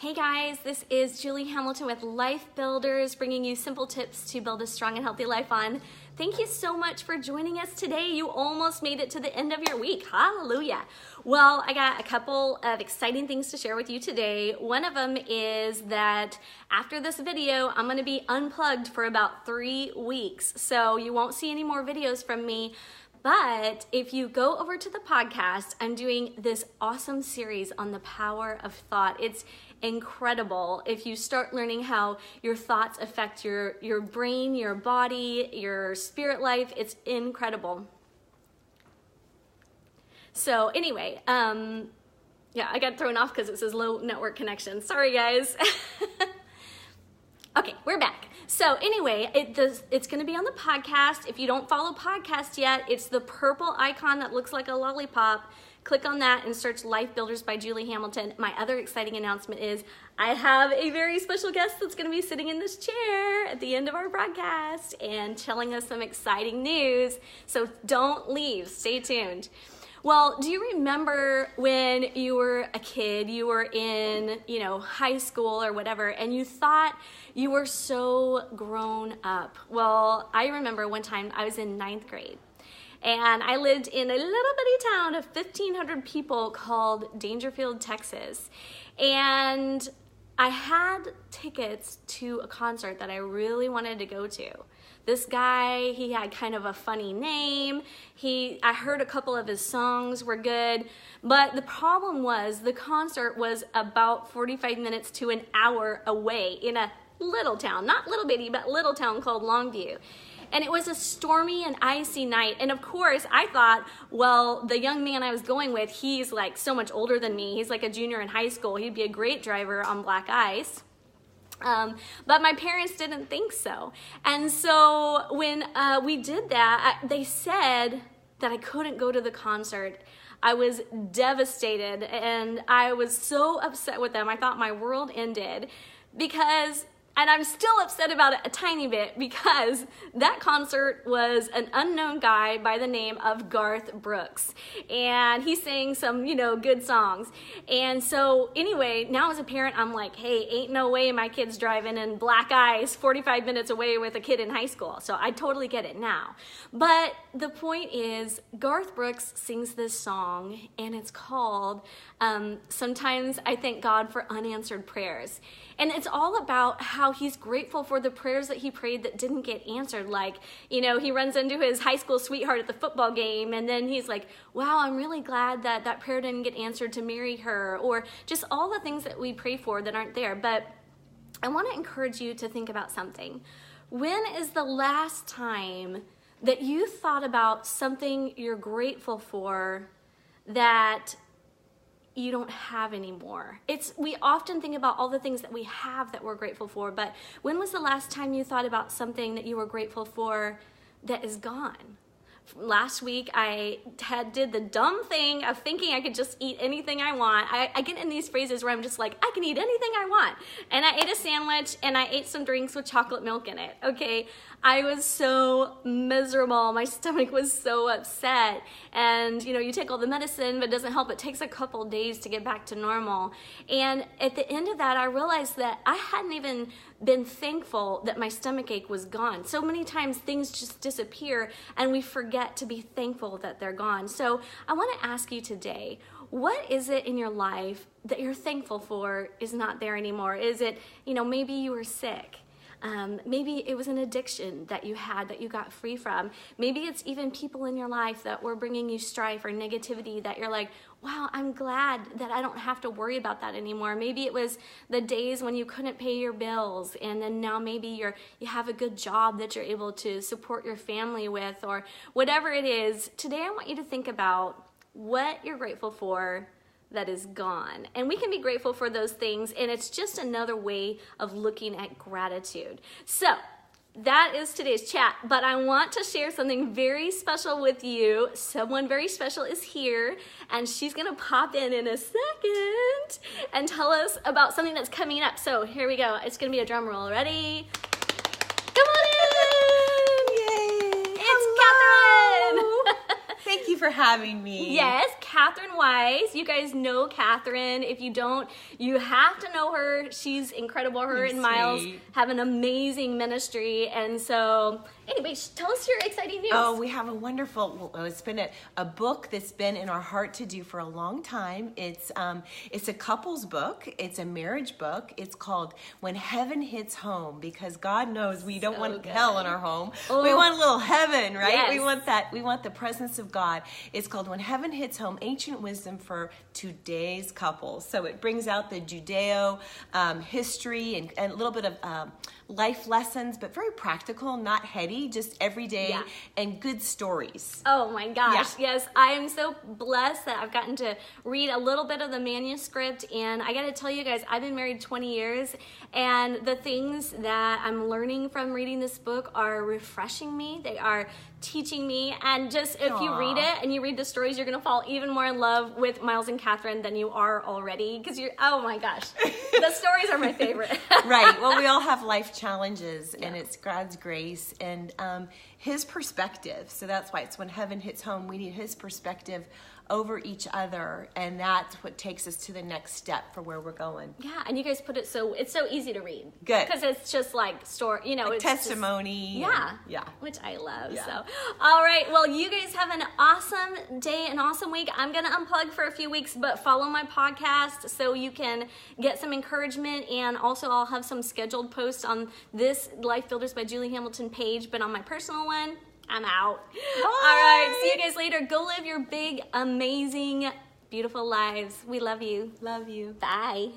Hey guys, this is Julie Hamilton with Life Builders, bringing you simple tips to build a strong and healthy life on. Thank you so much for joining us today. You almost made it to the end of your week. Hallelujah. Well, I got a couple of exciting things to share with you today. One of them is that after this video, I'm going to be unplugged for about 3 weeks. So you won't see any more videos from me. But if you go over to the podcast, I'm doing this awesome series on the power of thought. It's incredible if you start learning how your thoughts affect your brain, your body, your spirit life. It's incredible. So anyway, yeah, I got thrown off because it says low network connection. Sorry, guys. Okay, we're back. So anyway, it's going to be on the podcast. If you don't follow podcast yet, it's the purple icon that looks like a lollipop. Click on that and search Life Builders by Julie Hamilton. My other exciting announcement is I have a very special guest that's going to be sitting in this chair at the end of our broadcast and telling us some exciting news. So don't leave. Stay tuned. Well, do you remember when you were a kid, you were in, high school or whatever, and you thought you were so grown up? Well, I remember one time I was in 9th grade, and I lived in a little bitty town of 1,500 people called Dangerfield, Texas, and I had tickets to a concert that I really wanted to go to. This guy, he had kind of a funny name. I heard a couple of his songs were good, but the problem was the concert was about 45 minutes to an hour away in a little town, not little bitty, but little town called Longview. And it was a stormy and icy night. And of course, I thought, well, the young man I was going with, he's like so much older than me. He's like a junior in high school. He'd be a great driver on black ice. But my parents didn't think so. And so when we did that, they said that I couldn't go to the concert. I was devastated and I was so upset with them. I thought my world ended and I'm still upset about it a tiny bit because that concert was an unknown guy by the name of Garth Brooks. And he sang some, good songs. And so anyway, now as a parent, I'm like, hey, ain't no way my kid's driving in black ice 45 minutes away with a kid in high school. So I totally get it now. But the point is, Garth Brooks sings this song and it's called Sometimes I Thank God for Unanswered Prayers. And it's all about how he's grateful for the prayers that he prayed that didn't get answered. Like, he runs into his high school sweetheart at the football game, and then he's like, wow, I'm really glad that that prayer didn't get answered to marry her, or just all the things that we pray for that aren't there. But I want to encourage you to think about something. When is the last time that you thought about something you're grateful for that you don't have anymore? We often think about all the things that we have that we're grateful for, but when was the last time you thought about something that you were grateful for that is gone? Last week, I did the dumb thing of thinking I could just eat anything I want. I get in these phrases where I'm just like, I can eat anything I want. And I ate a sandwich and I ate some drinks with chocolate milk in it, okay? I was so miserable. My stomach was so upset. And, you take all the medicine, but it doesn't help. It takes a couple days to get back to normal. And at the end of that, I realized that I hadn't even been thankful that my stomach ache was gone. So many times things just disappear and we forget to be thankful that they're gone. So I want to ask you today, what is it in your life that you're thankful for is not there anymore? Is it, maybe you were sick. Maybe it was an addiction that you had that you got free from. Maybe it's even people in your life that were bringing you strife or negativity that you're like, wow, I'm glad that I don't have to worry about that anymore. Maybe it was the days when you couldn't pay your bills, and then now maybe you have a good job that you're able to support your family with, or whatever it is. Today I want you to think about what you're grateful for that is gone. And we can be grateful for those things, and it's just another way of looking at gratitude. So that is today's chat, but I want to share something very special with you. Someone very special is here, and she's gonna pop in a second and tell us about something that's coming up. So here we go. It's gonna be a drum roll. Ready? Come on in! Yay! It's Katharine! Thank you for having me. Yes, Katharine Weiss. You guys know Katharine. If you don't, you have to know her. She's incredible. Her and Miles have an amazing ministry. And so, anyway, tell us your exciting news. Oh, we have a wonderful, it's been a book that's been in our heart to do for a long time. It's a couples book. It's a marriage book. It's called When Heaven Hits Home, because God knows we don't want hell in our home. Oh. We want a little heaven, right? Yes. We want that. We want the presence of God. It's called When Heaven Hits Home, Ancient Wisdom for Today's Couples. So it brings out the Judeo history and a little bit of life lessons, but very practical, not heady, just everyday and good stories. Oh my gosh, yes. I am so blessed that I've gotten to read a little bit of the manuscript, and I gotta tell you guys, I've been married 20 years, and the things that I'm learning from reading this book are refreshing me. They are teaching me, and just if you read it and you read the stories, you're gonna fall even more in love with Miles and Katharine than you are already, because oh my gosh, the stories are my favorite. Right, well, we all have life challenges, and it's God's grace and his perspective. So that's why it's When Heaven Hits Home. We need his perspective over each other, and that's what takes us to the next step for where we're going. Yeah, and you guys put it it's so easy to read. Good. Because it's just like like it's testimony. Just, which I love. Yeah. So, all right, well, you guys have an awesome day, an awesome week. I'm going to unplug for a few weeks, but follow my podcast so you can get some encouragement, and also I'll have some scheduled posts on this Life Builders by Julie Hamilton page, but on my personal one, I'm out. Bye. All right, see you guys later. Go live your big, amazing, beautiful lives. We love you. Love you. Bye.